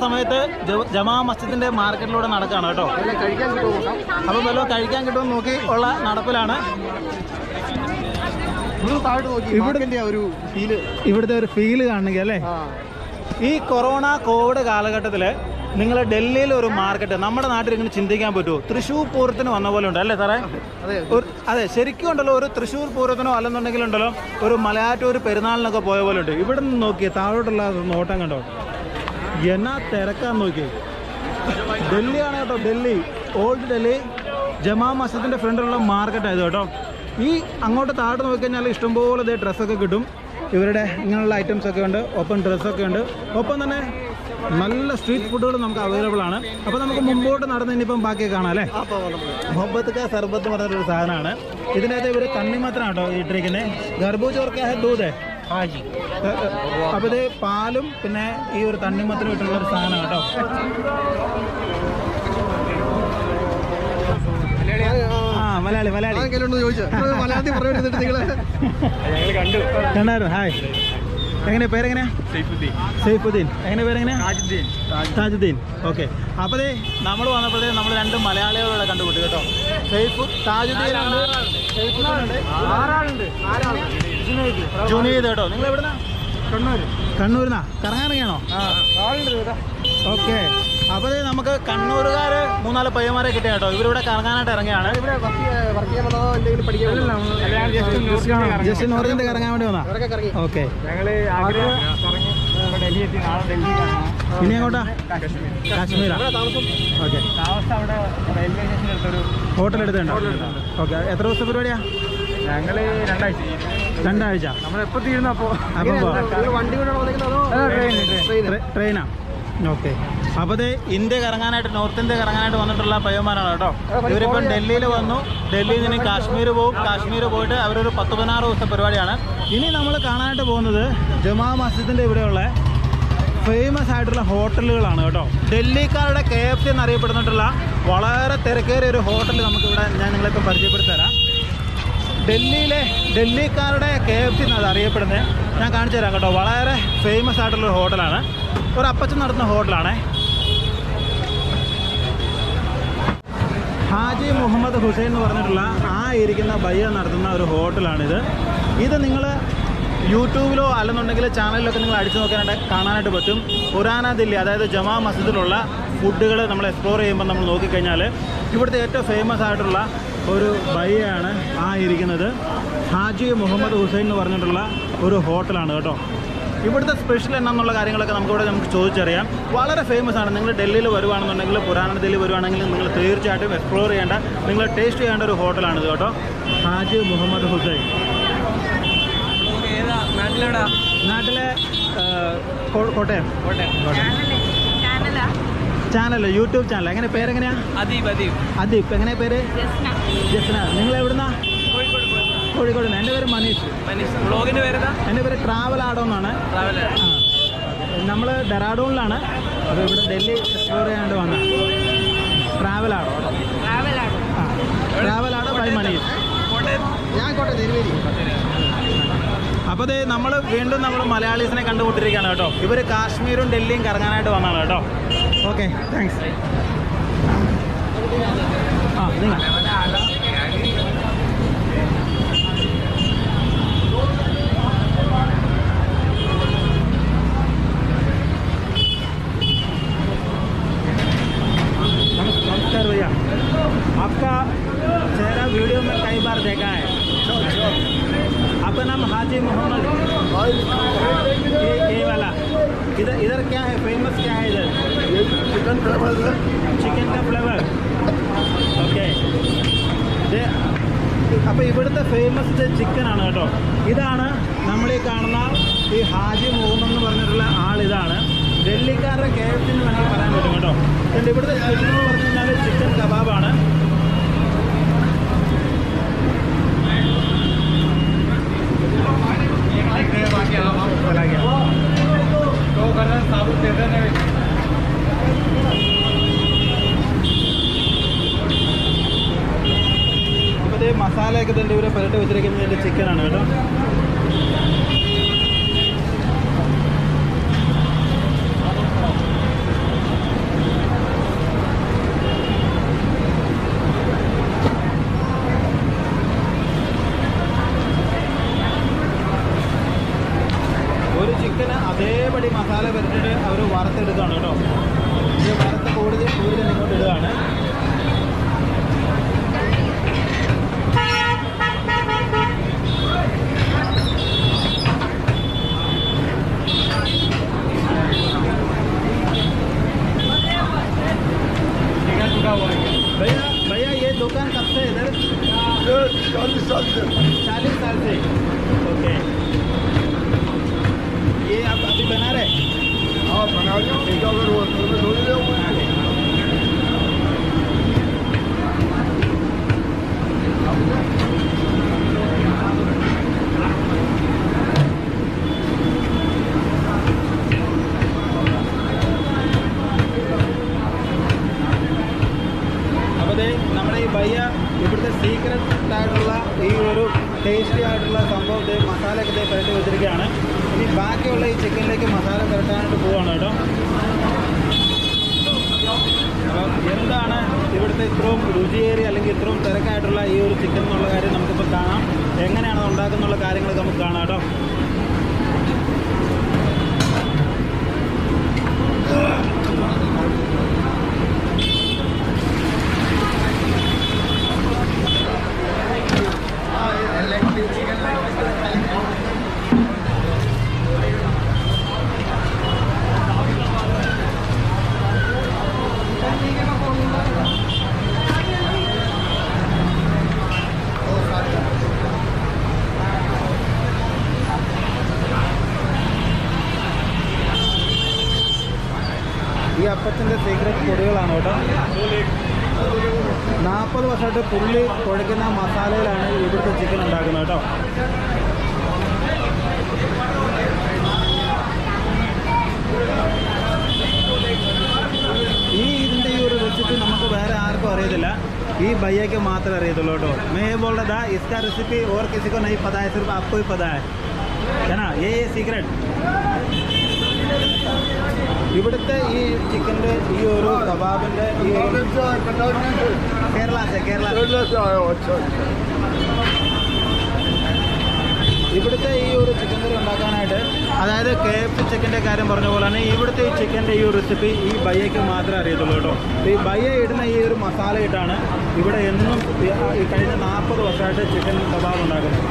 സമയത്ത് ജമാ മസ്ജിദിന്റെ മാർക്കറ്റിലൂടെ നടക്കുകയാണ് കേട്ടോ. അപ്പം വല്ലതും കഴിക്കാൻ കിട്ടുമെന്ന് നോക്കി ഉള്ള നടപ്പിലാണ്. ഇവിടുത്തെ ഒരു ഫീല് കാണണമെങ്കിൽ അല്ലേ, ഈ കൊറോണ കോവിഡ് കാലഘട്ടത്തിൽ നിങ്ങൾ ഡൽഹിയിൽ ഒരു മാർക്കറ്റ് നമ്മുടെ നാട്ടിൽ ഇങ്ങനെ ചിന്തിക്കാൻ പറ്റുമോ? തൃശ്ശൂർ പൂരത്തിന് വന്ന പോലെ ഉണ്ട് അല്ലേ സാറേ? അതെ, ശരിക്കും ഉണ്ടല്ലോ, ഒരു തൃശ്ശൂർ പൂരത്തിനോ അല്ലെന്നുണ്ടെങ്കിലുണ്ടല്ലോ ഒരു മലയാറ്റൂർ പെരുന്നാളിനൊക്കെ പോയ പോലെ ഉണ്ട്. ഇവിടെ നിന്ന് നോക്കിയേ, താഴോട്ടുള്ള നോട്ടം കണ്ടോ, എന്നാ തിരക്കാന്ന് നോക്കിയേ. ഡൽഹിയാണ് കേട്ടോ, ഡൽഹി, ഓൾഡ് ഡൽഹി ജമാ മസ്ജിദിൻ്റെ ഫ്രണ്ടിലുള്ള മാർക്കറ്റായത് കേട്ടോ. ഈ അങ്ങോട്ട് താഴോട്ട് നോക്കിക്കഴിഞ്ഞാൽ ഇഷ്ടംപോലെ ഇതേ ഡ്രസ്സൊക്കെ കിട്ടും. ഇവരുടെ ഇങ്ങനെയുള്ള ഐറ്റംസൊക്കെ ഉണ്ട്, ഒപ്പം ഡ്രസ്സൊക്കെ ഉണ്ട്, ഒപ്പം തന്നെ നല്ല സ്ട്രീറ്റ് ഫുഡുകൾ നമുക്ക് അവൈലബിൾ ആണ്. അപ്പോൾ നമുക്ക് മുമ്പോട്ട് നടന്ന് ഇനിയിപ്പം ബാക്കി കാണാം അല്ലേ. മുഹബത്ത് കാ സർബത്ത് പറഞ്ഞൊരു സാധനമാണ്. ഇതിനകത്ത് ഇവർ തണ്ണിമത്തനാണ് കേട്ടോ ഇട്ടിരിക്കുന്നത്. ഗർബൂജ് ഓർ ക്യാ ഹൈ, ദൂധ് ഹാജി. അപ്പോൾ ഇത് പാലും പിന്നെ ഈ ഒരു തണ്ണിമത്തനും ഇട്ടുള്ളൊരു സാധനം കേട്ടോ. മലയാളി കണ്ടായിരുന്നു. ഹായ്, എങ്ങനെയാ പേരെങ്ങനെയാ? സൈഫുദ്ദീൻ. എങ്ങനെ പേരെങ്ങനെയാ? താജുദ്ദീൻ. ഓക്കെ. അപ്പോൾ നമ്മൾ വന്നപ്പോഴേ നമ്മൾ രണ്ട് മലയാളികളോടെ കണ്ടുപിട്ടി കേട്ടോ. താജുദ്ദീൻ ഉണ്ട്, ജുനീദ് കേട്ടോ. നിങ്ങൾ എവിടുന്നാ? കണ്ണൂരിന്നാ? കറങ്ങാനൊക്കെയാണോ? ഓക്കെ. അപ്പോൾ നമുക്ക് കണ്ണൂരുകാർ 3-4 പയ്യന്മാരെ കിട്ടിയ കേട്ടോ. ഇവരിവിടെ കറങ്ങാനായിട്ട് ഇറങ്ങിയാണ്. ജസ്റ്റ് നോർത്തിന്റെ കറങ്ങാൻ വേണ്ടി വന്നാ? ഓക്കെ. ഇനി എങ്ങോട്ടാ? കാശ്മീരാ? ഓക്കെ. ഹോട്ടൽ എടുത്തുണ്ടോ? ഓക്കെ. എത്ര ദിവസത്തെ പരിപാടിയാ? ഞങ്ങൾ 2 ആഴ്ച. നമ്മളെപ്പോൾ തീരുന്നു? അപ്പോൾ ട്രെയിനാ? ഓക്കെ. അപ്പോൾ ഇന്ത്യ കറങ്ങാനായിട്ട്, നോർത്ത് ഇന്ത്യ കറങ്ങാനായിട്ട് വന്നിട്ടുള്ള പയ്യന്മാരാണ് കേട്ടോ. ഇവരിപ്പം ഡൽഹിയിൽ വന്നു. ഡൽഹിയിൽ നിന്ന് കാശ്മീർ പോകും. കാശ്മീർ പോയിട്ട് അവരൊരു 10-16 ദിവസത്തെ പരിപാടിയാണ്. ഇനി നമ്മൾ കാണാനായിട്ട് പോകുന്നത് ജമാ മസ്ജിദിൻ്റെ ഇവിടെയുള്ള ഫേമസ് ആയിട്ടുള്ള ഹോട്ടലുകളാണ് കേട്ടോ. ഡൽഹിക്കാരുടെ KFC എന്നറിയപ്പെടുന്നിട്ടുള്ള വളരെ തിരക്കേറിയ ഒരു ഹോട്ടൽ നമുക്കിവിടെ ഞാൻ നിങ്ങളിപ്പോൾ പരിചയപ്പെടുത്തി തരാം. ഡൽഹിക്കാരുടെ KFC എന്നാണ് അറിയപ്പെടുന്നത്. ഞാൻ കാണിച്ചു തരാം കേട്ടോ. വളരെ ഫേമസ് ആയിട്ടുള്ളൊരു ഹോട്ടലാണ്, ഒരു അപ്പച്ചൻ നടത്തുന്ന ഹോട്ടലാണ്. ഹാജി മുഹമ്മദ് ഹുസൈൻ എന്ന് പറഞ്ഞിട്ടുള്ള ആ ഇരിക്കുന്ന ബയ്യ നടത്തുന്ന ഒരു ഹോട്ടലാണിത്. ഇത് നിങ്ങൾ യൂട്യൂബിലോ അല്ലെന്നുണ്ടെങ്കിൽ ചാനലിലൊക്കെ നിങ്ങൾ അടിച്ചു നോക്കാനായിട്ട് കാണാനായിട്ട് പറ്റും. പുരാന ദില്ലി, അതായത് ജമാ മസ്ജിദിലുള്ള ഫുഡുകൾ നമ്മൾ എക്സ്പ്ലോർ ചെയ്യുമ്പോൾ നമ്മൾ നോക്കിക്കഴിഞ്ഞാൽ ഇവിടുത്തെ ഏറ്റവും ഫേമസ് ആയിട്ടുള്ള ഒരു ബയ്യാണ് ആ ഇരിക്കുന്നത്. ഹാജി മുഹമ്മദ് ഹുസൈൻ എന്ന് പറഞ്ഞിട്ടുള്ള ഒരു ഹോട്ടലാണ് കേട്ടോ. ഇവിടുത്തെ സ്പെഷ്യൽ എന്നാന്നുള്ള കാര്യങ്ങളൊക്കെ നമുക്ക് ചോദിച്ചറിയാം. വളരെ ഫേമസ് ആണ്. നിങ്ങൾ ഡൽഹിയിൽ വരുവാണെന്നുണ്ടെങ്കിൽ, പുരാന ദില്ലി വരുവാണെങ്കിൽ നിങ്ങൾ തീർച്ചയായിട്ടും എക്സ്പ്ലോർ ചെയ്യേണ്ട, നിങ്ങൾ ടേസ്റ്റ് ചെയ്യേണ്ട ഒരു ഹോട്ടലാണിത് കേട്ടോ. ഹാജി മുഹമ്മദ് ഹുസൈൻ. നാട്ടിലെ കോട്ടയം. Channel, YouTube channel. എങ്ങനെ പേരെങ്ങനെയാ? അദീപ്. എങ്ങനെയാ പേര്? ജസ്ന. നിങ്ങൾ എവിടുന്നാ? കോഴിക്കോട്. എൻ്റെ പേര് മനീഷ്. എൻ്റെ പേര് ട്രാവലാഡോ എന്നാണ്. നമ്മൾ ഡെറാഡൂണിലാണ്. അപ്പോൾ ഇവിടെ ഡൽഹി എക്സ്പ്ലോർ ചെയ്യാണ്ട് വന്ന ട്രാവലാഡോ ബൈ മനീഷ്. അപ്പോൾ നമ്മൾ വീണ്ടും മലയാളീസിനെ കണ്ടുമുട്ടിരിക്കുകയാണ് കേട്ടോ. ഇവർ കാശ്മീരും ഡൽഹിയും കറങ്ങാനായിട്ട് വന്നതാണ് കേട്ടോ. Okay, thanks. നിങ്ങൾ नमस्कार भैया, आपका चेहरा वीडियो में कई बार देखा है. आपका नाम हाजी मोहम्मद, ये वाला. इधर क्या है फेमस, क्या है इधर? Chicken flavour. चिकन का फ्लेवर. ഓക്കെ. അപ്പോൾ ഇവിടുത്തെ ഫേമസ് ചിക്കനാണ് കേട്ടോ. ഇതാണ് നമ്മളീ കാണുന്ന ഈ ഹാജി മുഹമ്മദ് എന്ന് പറഞ്ഞിട്ടുള്ള ആളിതാണ്. ഡൽഹിക്കാരുടെ KFC എന്ന് വേണമെങ്കിൽ പറയാൻ പറ്റും കേട്ടോ. എന്നിട്ട് ഇവിടുത്തെ സ്പെഷ്യൽ എന്ന് പറഞ്ഞു കഴിഞ്ഞാൽ ചിക്കൻ കബാബാണ്. അപ്പോൾ മസാലയൊക്കെ തന്നെ ഇവരെ പുരട്ടി വെച്ചിരിക്കുന്നതിൻ്റെ ചിക്കനാണ് കേട്ടോ. അതേപടി മസാല വെച്ചിട്ട് അവർ വറുത്തെടുക്കുകയാണ് കേട്ടോ. ഇത് വറുത്ത് കൂടുതൽ ഇങ്ങോട്ട് ഇടുകയാണ്. भैया ये दुकान कब से इधर? 40 साल से. 40 साल से. ओके. ये आप अभी बना रहे? हाँ बना रहे हो. एक अगर वो में थोड़ी ले നമ്മുടെ ഈ ഭയ്യ ഇവിടുത്തെ സീക്രട്ട് ആയിട്ടുള്ള ഈ ഒരു ടേസ്റ്റി ആയിട്ടുള്ള സംഭവത്തെ മസാലയൊക്കെ പുരട്ടി വെച്ചിരിക്കുകയാണ്. ഇനി ബാക്കിയുള്ള ഈ ചിക്കനിലേക്ക് മസാല പുരട്ടാനായിട്ട് പോവുകയാണ് കേട്ടോ. അപ്പം എന്താണ് ഇവിടുത്തെ ഇത്രയും രുചിയേറിയ അല്ലെങ്കിൽ ഇത്രയും തിരക്കായിട്ടുള്ള ഈ ഒരു ചിക്കൻ എന്നുള്ള കാര്യം നമുക്കിപ്പോൾ കാണാം. എങ്ങനെയാണ് ഉണ്ടാക്കുന്നുള്ള കാര്യങ്ങളൊക്കെ നമുക്ക് കാണാം കേട്ടോ. ഈ അപ്പത്തിൻ്റെ സീക്രട്ട് പൊടികളാണ് കേട്ടോ. 40 വർഷമായിട്ട് പുള്ളി കുഴയ്ക്കുന്ന മസാലയിലാണ് ഇവിടുത്തെ ചിക്കൻ ഉണ്ടാക്കുന്നത് കേട്ടോ. ഇതിൻ്റെ ഈ ഒരു റെസിപ്പി നമുക്ക് വേറെ ആർക്കും അറിയത്തില്ല. ഈ ഭയ്യയ്ക്ക് മാത്രമേ അറിയത്തുള്ളൂ കേട്ടോ. मैं ये बोल रहा था इसका रेसिपी और किसी को नहीं पता है, सिर्फ आपको ही पता है ना. ये सीक्रेट. ഇവിടുത്തെ ഈ ചിക്കൻ്റെ ഈ ഒരു കബാബിൻ്റെ ഈ കേരള ഇവിടുത്തെ ഈ ഒരു ചിക്കൻ കറി ഉണ്ടാക്കാനായിട്ട്, അതായത് KFC ചിക്കൻ്റെ കാര്യം പറഞ്ഞ പോലെ തന്നെ ഇവിടുത്തെ ഈ ചിക്കൻ്റെ ഈ ഒരു റെസിപ്പി ഈ ഭയ്യയ്ക്ക് മാത്രമേ അറിയത്തുള്ളൂ കേട്ടോ. ഈ ഭയ്യ ഇടുന്ന ഈ ഒരു മസാല ഇട്ടാണ് ഇവിടെ എന്നും ഈ കഴിഞ്ഞ 40 വർഷമായിട്ട് ചിക്കൻ കബാബ് ഉണ്ടാക്കുന്നത്.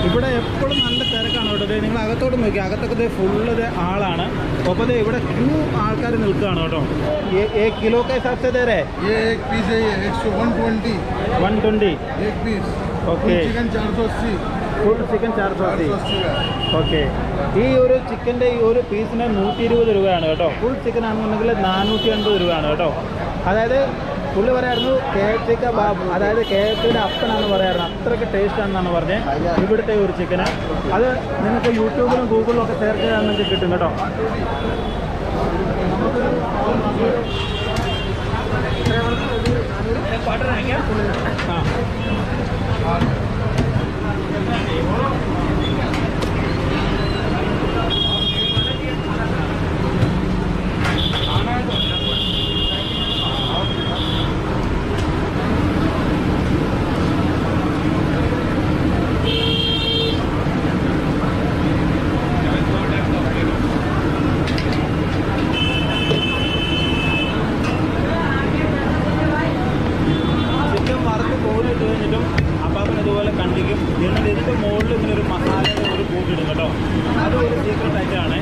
ഇവിടെ എപ്പോഴും നല്ല തിരക്കാണ് കേട്ടോ. നിങ്ങൾ അകത്തോട്ട് നോക്കി, അകത്തൊക്കെ ഫുള്ള് ആളാണ്. അപ്പോൾ ഇവിടെ ക്യൂ ആൾക്കാർ നിൽക്കുകയാണ് കേട്ടോ. കിലോ के हिसाब से दे रहे हैं? ये एक पीस है, 120. 120 एक पीस. Okay. Chicken 480. Full chicken 480. Okay. ഈ ഒരു ചിക്കൻ്റെ ഈ ഒരു പീസിന് 120 രൂപയാണ് കേട്ടോ. ഫുൾ ചിക്കൻ ആണെന്നുണ്ടെങ്കിൽ 480 രൂപയാണ് കേട്ടോ. അതായത് പുള്ളി പറയായിരുന്നു KFC ബാബ്, അതായത് KFCയുടെ അപ്പനാണെന്ന് പറയായിരുന്നു. അത്രയ്ക്ക് ടേസ്റ്റ് ആണെന്നാണ് പറഞ്ഞത് ഇവിടുത്തെ ഒരു ചിക്കന്. അത് നിങ്ങൾക്ക് യൂട്യൂബിലും ഗൂഗിളിലും ഒക്കെ സെർച്ച് ചെയ്താൽ നിങ്ങൾക്ക് കിട്ടും കേട്ടോ. ആ കണ്ടിക്കും. എന്നിട്ട് ഇതിൻ്റെ മുകളിൽ ഇങ്ങനെ ഒരു മസാലയുടെ ഒരു കൂട്ടിടും കേട്ടോ. അതും ഒരു സീക്രട്ട് ആയിട്ടാണ്.